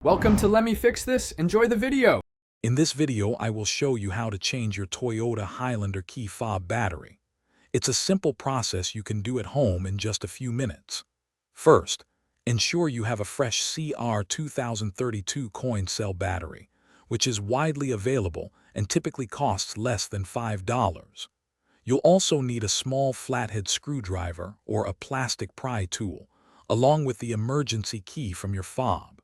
Welcome to Let Me Fix This. Enjoy the video. In this video, I will show you how to change your Toyota Highlander key fob battery. It's a simple process you can do at home in just a few minutes. First, ensure you have a fresh CR 2032 coin cell battery, which is widely available and typically costs less than $5. You'll also need a small flathead screwdriver or a plastic pry tool, along with the emergency key from your fob.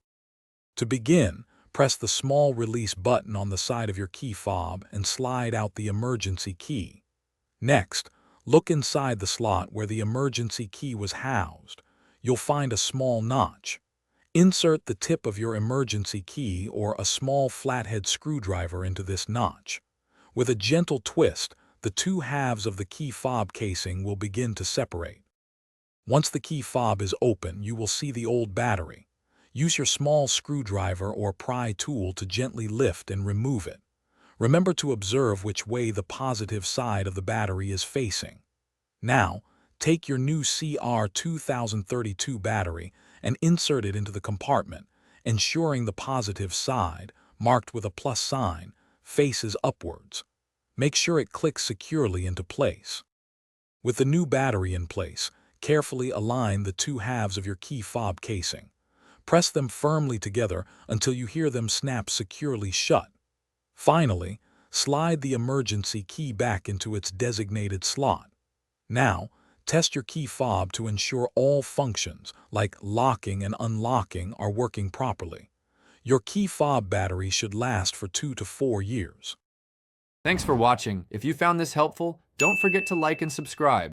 To begin, press the small release button on the side of your key fob and slide out the emergency key. Next, look inside the slot where the emergency key was housed. You'll find a small notch. Insert the tip of your emergency key or a small flathead screwdriver into this notch. With a gentle twist, the two halves of the key fob casing will begin to separate. Once the key fob is open, you will see the old battery. Use your small screwdriver or pry tool to gently lift and remove it. Remember to observe which way the positive side of the battery is facing. Now, take your new CR 2032 battery and insert it into the compartment, ensuring the positive side, marked with a plus sign, faces upwards. Make sure it clicks securely into place. With the new battery in place, carefully align the two halves of your key fob casing. Press them firmly together until you hear them snap securely shut. Finally, slide the emergency key back into its designated slot. Now, test your key fob to ensure all functions, like locking and unlocking, are working properly. Your key fob battery should last for 2 to 4 years. Thanks for watching. If you found this helpful, don't forget to like and subscribe.